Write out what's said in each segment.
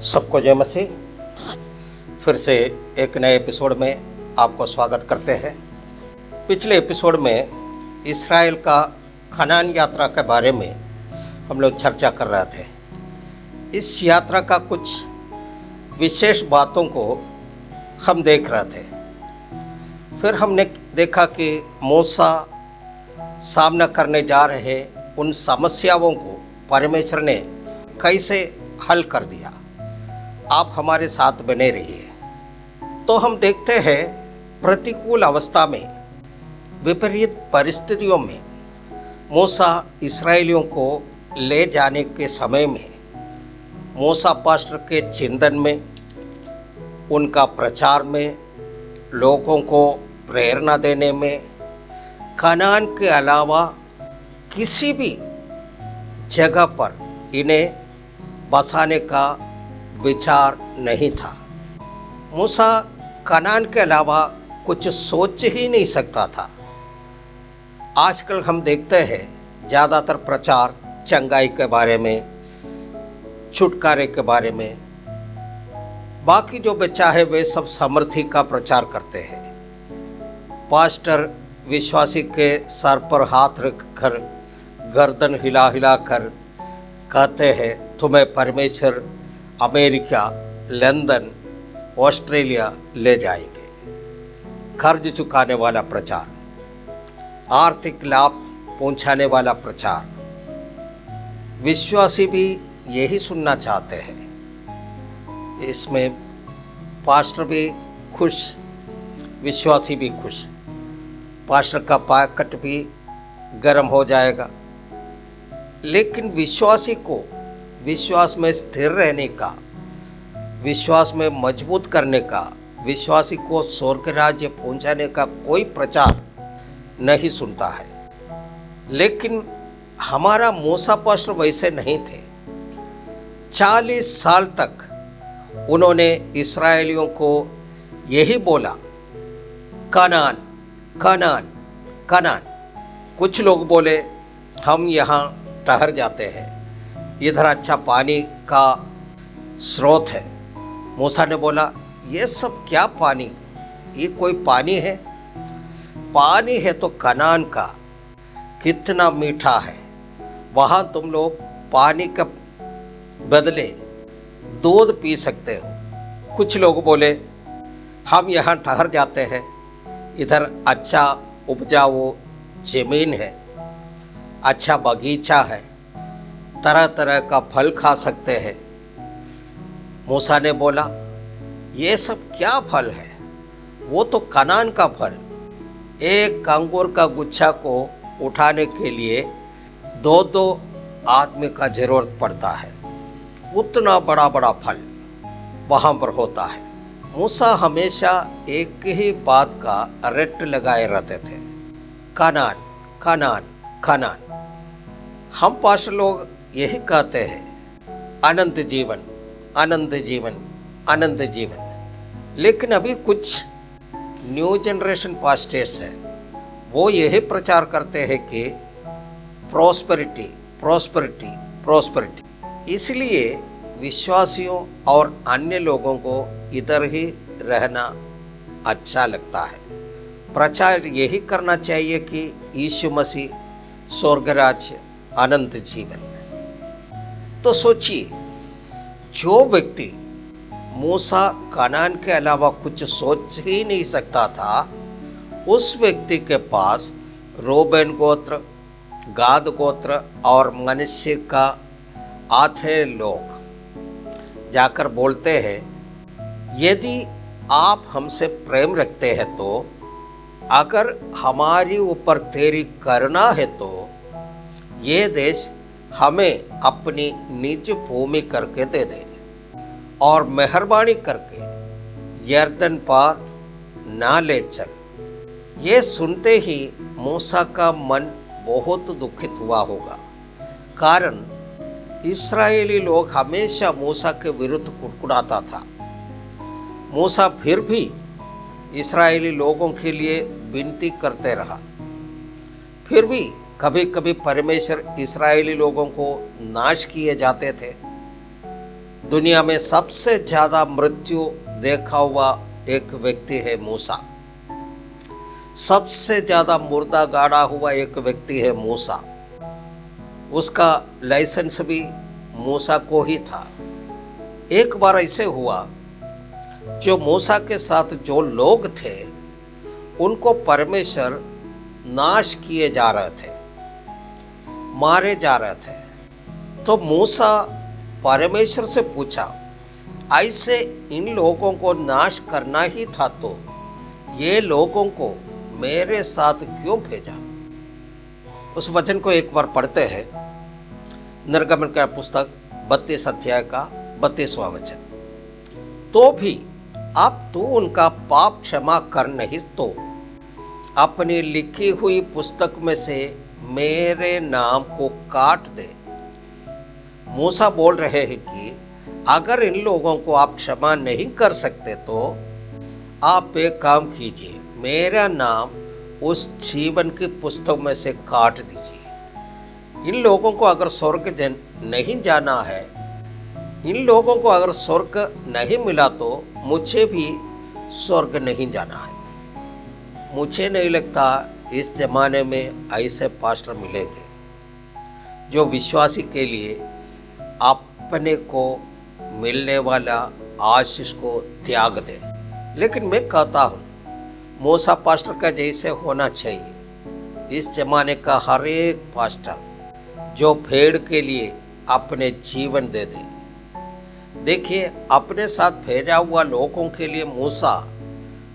सबको जय मसीह। फिर से एक नए एपिसोड में आपको स्वागत करते हैं। पिछले एपिसोड में इस्राएल का कनान यात्रा के बारे में हम लोग चर्चा कर रहे थे। इस यात्रा का कुछ विशेष बातों को हम देख रहे थे। फिर हमने देखा कि मूसा सामना करने जा रहे उन समस्याओं को परमेश्वर ने कैसे हल कर दिया। आप हमारे साथ बने रहिए। तो हम देखते हैं प्रतिकूल अवस्था में, विपरीत परिस्थितियों में मूसा इस्राएलियों को ले जाने के समय में मूसा पास्टर के चिंतन में, उनका प्रचार में, लोगों को प्रेरणा देने में कनान के अलावा किसी भी जगह पर इन्हें बसाने का विचार नहीं था। मूसा कनान के अलावा कुछ सोच ही नहीं सकता था। आजकल हम देखते हैं ज़्यादातर प्रचार चंगाई के बारे में, छुटकारे के बारे में, बाकी जो बच्चा है वे सब समर्थी का प्रचार करते हैं। पास्टर विश्वासी के सर पर हाथ रखकर गर्दन हिला हिला कर कहते हैं तुम्हें परमेश्वर अमेरिका, लंदन, ऑस्ट्रेलिया ले जाएंगे। कर्ज चुकाने वाला प्रचार, आर्थिक लाभ पहुंचाने वाला प्रचार। विश्वासी भी यही सुनना चाहते हैं। इसमें पास्टर भी खुश, विश्वासी भी खुश। पास्टर का पैकेट भी गर्म हो जाएगा। लेकिन विश्वासी को विश्वास में स्थिर रहने का, विश्वास में मजबूत करने का, विश्वासी को स्वर्ग राज्य पहुंचाने का कोई प्रचार नहीं सुनता है। लेकिन हमारा मूसा पास्टर वैसे नहीं थे। 40 साल तक उन्होंने इस्राएलियों को यही बोला, कनान कनान कनान। कुछ लोग बोले हम यहाँ ठहर जाते हैं, इधर अच्छा पानी का स्रोत है। मूसा ने बोला ये सब क्या पानी, ये कोई पानी है? पानी है तो कनान का कितना मीठा है। वहाँ तुम लोग पानी के बदले दूध पी सकते हो। कुछ लोग बोले हम यहाँ ठहर जाते हैं, इधर अच्छा उपजाऊ ज़मीन है, अच्छा बगीचा है, तरह तरह का फल खा सकते हैं। मूसा ने बोला ये सब क्या फल है? वो तो कनान का फल। एक अंगूर का गुच्छा को उठाने के लिए 2-2 आदमी का जरूरत पड़ता है। उतना बड़ा बड़ा फल वहाँ पर होता है। मूसा हमेशा एक ही बात का रट लगाए रहते थे, कनान कनान कनान। हम पास्टर लोग यही कहते हैं अनंत जीवन, अनंत जीवन, अनंत जीवन। लेकिन अभी कुछ न्यू जनरेशन पास्टर्स हैं, वो यही प्रचार करते हैं कि प्रॉस्पेरिटी प्रॉस्पेरिटी प्रॉस्पेरिटी। इसलिए विश्वासियों और अन्य लोगों को इधर ही रहना अच्छा लगता है। प्रचार यही करना चाहिए कि यीशु मसीह, स्वर्ग राज्य, अनंत जीवन। तो सोचिए, जो व्यक्ति मूसा कनान के अलावा कुछ सोच ही नहीं सकता था, उस व्यक्ति के पास रूबेन गोत्र, गाद गोत्र और मनश्शे का आधे लोग जाकर बोलते हैं यदि आप हमसे प्रेम रखते हैं तो अगर हमारे ऊपर तेरी करुणा है तो ये देश हमें अपनी निज भूमि करके दे दे और मेहरबानी करके यर्दन पार ना ले चल। ये सुनते ही मूसा का मन बहुत दुखित हुआ होगा, कारण इस्राएली लोग हमेशा मूसा के विरुद्ध कुड़कुड़ाता था। मूसा फिर भी इस्राएली लोगों के लिए विनती करते रहा। फिर भी कभी कभी परमेश्वर इस्राएली लोगों को नाश किए जाते थे। दुनिया में सबसे ज़्यादा मृत्यु देखा हुआ एक व्यक्ति है मूसा। सबसे ज़्यादा मुर्दा गाड़ा हुआ एक व्यक्ति है मूसा। उसका लाइसेंस भी मूसा को ही था। एक बार ऐसे हुआ, जो मूसा के साथ जो लोग थे उनको परमेश्वर नाश किए जा रहे थे, मारे जा रहे थे। तो मूसा परमेश्वर से पूछा, ऐसे इन लोगों को नाश करना ही था तो ये लोगों को मेरे साथ क्यों भेजा। उस वचन को एक बार पढ़ते हैं। निर्गमन का पुस्तक 32 अध्याय का 32वां वचन। तो भी अब तू उनका पाप क्षमा कर नहीं तो अपनी लिखी हुई पुस्तक में से मेरे नाम को काट दे। मूसा बोल रहे हैं कि अगर इन लोगों को आप क्षमा नहीं कर सकते तो आप एक काम कीजिए, मेरा नाम उस जीवन की पुस्तक में से काट दीजिए। इन लोगों को अगर स्वर्ग नहीं जाना है, इन लोगों को अगर स्वर्ग नहीं मिला तो मुझे भी स्वर्ग नहीं जाना है। मुझे नहीं लगता इस ज़माने में ऐसे पास्टर मिलेंगे जो विश्वासी के लिए अपने को मिलने वाला आशीष को त्याग दे। लेकिन मैं कहता हूँ मूसा पास्टर का जैसे होना चाहिए। इस ज़माने का हर एक पास्टर जो भेड़ के लिए अपने जीवन दे दे। देखिए, अपने साथ भेजा हुआ लोगों के लिए मूसा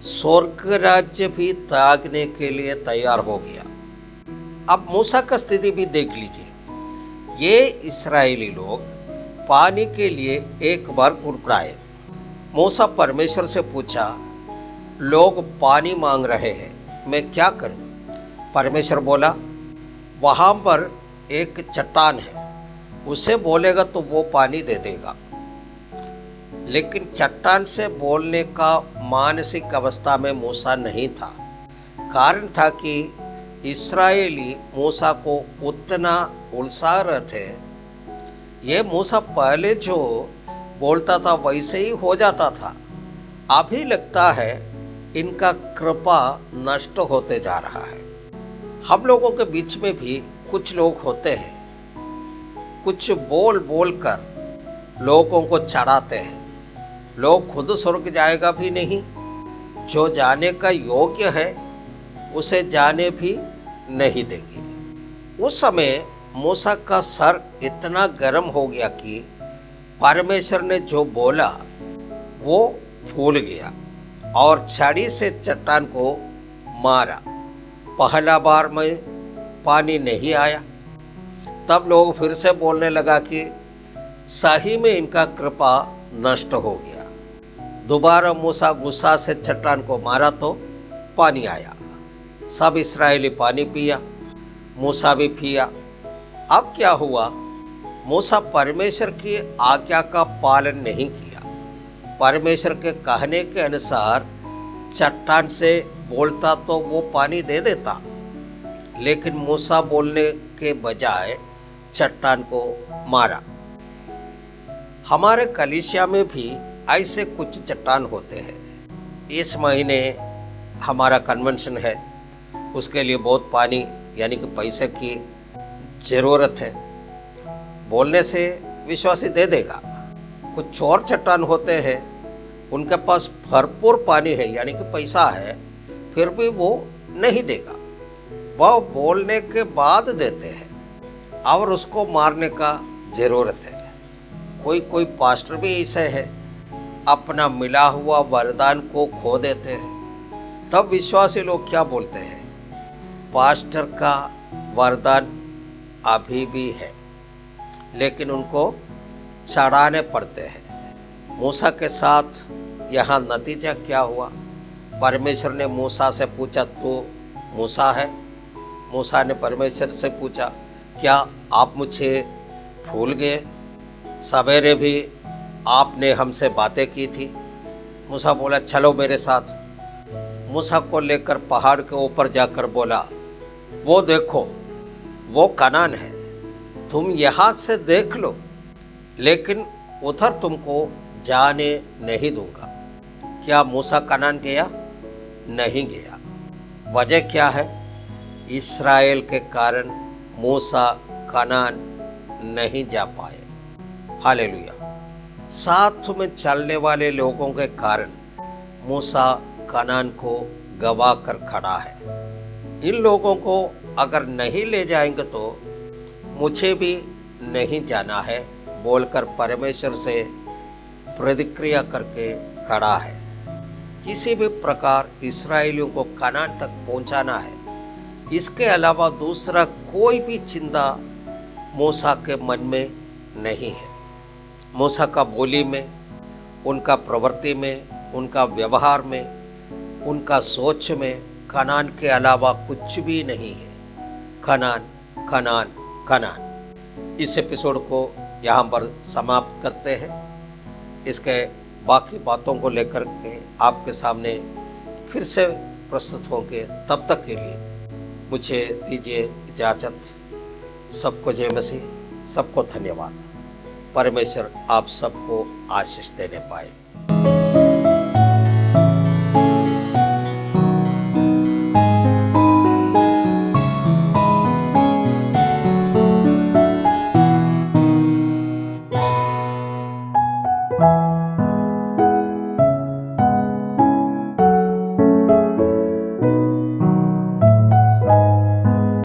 स्वर्ग राज्य भी त्यागने के लिए तैयार हो गया। अब मूसा का स्थिति भी देख लीजिए। ये इस्राएली लोग पानी के लिए एक बार कुड़कुड़ाए। मूसा परमेश्वर से पूछा, लोग पानी मांग रहे हैं, मैं क्या करूं? परमेश्वर बोला, वहाँ पर एक चट्टान है, उसे बोलेगा तो वो पानी दे देगा। लेकिन चट्टान से बोलने का मानसिक अवस्था में मूसा नहीं था। कारण था कि इस्राएली मूसा को उतना उलझा रहे थे। ये मूसा पहले जो बोलता था वैसे ही हो जाता था। अभी लगता है इनका कृपा नष्ट होते जा रहा है। हम लोगों के बीच में भी कुछ लोग होते हैं, कुछ बोल बोल कर लोगों को चढ़ाते हैं। लोग खुद स्वर्ग जाएगा भी नहीं, जो जाने का योग्य है उसे जाने भी नहीं देंगे। उस समय मूसा का सर इतना गर्म हो गया कि परमेश्वर ने जो बोला वो भूल गया और छड़ी से चट्टान को मारा। पहला बार में पानी नहीं आया। तब लोग फिर से बोलने लगा कि सही में इनका कृपा नष्ट हो गया। दोबारा मूसा गुस्सा से चट्टान को मारा तो पानी आया। सब इस्राएली पानी पिया, मूसा भी पिया। अब क्या हुआ? मूसा परमेश्वर की आज्ञा का पालन नहीं किया। परमेश्वर के कहने के अनुसार चट्टान से बोलता तो वो पानी दे देता, लेकिन मूसा बोलने के बजाय चट्टान को मारा। हमारे कलीसिया में भी ऐसे कुछ चट्टान होते हैं। इस महीने हमारा कन्वेंशन है, उसके लिए बहुत पानी यानी कि पैसे की ज़रूरत है। बोलने से विश्वासी दे देगा। कुछ और चट्टान होते हैं, उनके पास भरपूर पानी है यानी कि पैसा है, फिर भी वो नहीं देगा। वह बोलने के बाद देते हैं और उसको मारने का ज़रूरत है। कोई पास्टर भी ऐसे है, अपना मिला हुआ वरदान को खो देते हैं। तब विश्वासी लोग क्या बोलते हैं? पास्टर का वरदान अभी भी है, लेकिन उनको चढ़ाने पड़ते हैं। मूसा के साथ यहाँ नतीजा क्या हुआ? परमेश्वर ने मूसा से पूछा, तो मूसा है। मूसा ने परमेश्वर से पूछा, क्या आप मुझे भूल गए? सवेरे भी आपने हमसे बातें की थी। मूसा बोला, चलो मेरे साथ। मूसा को लेकर पहाड़ के ऊपर जाकर बोला, वो देखो, वो कनान है, तुम यहाँ से देख लो, लेकिन उधर तुमको जाने नहीं दूंगा। क्या मूसा कनान गया? नहीं गया। वजह क्या है? इस्राएल के कारण मूसा कनान नहीं जा पाए। हालेलुया। साथ में चलने वाले लोगों के कारण मूसा कनान को गवा कर खड़ा है। इन लोगों को अगर नहीं ले जाएंगे तो मुझे भी नहीं जाना है बोलकर परमेश्वर से प्रतिक्रिया करके खड़ा है। किसी भी प्रकार इस्राएलियों को कनान तक पहुंचाना है, इसके अलावा दूसरा कोई भी चिंता मूसा के मन में नहीं है। मूसा का बोली में, उनका प्रवृत्ति में, उनका व्यवहार में, उनका सोच में कनान के अलावा कुछ भी नहीं है। कनान, कनान, कनान। इस एपिसोड को यहाँ पर समाप्त करते हैं। इसके बाकी बातों को लेकर के आपके सामने फिर से प्रस्तुत होंगे। तब तक के लिए मुझे दीजिए इजाज़त। सबको जय मसीह, सबको धन्यवाद। परमेश्वर आप सबको आशीष देने पाए।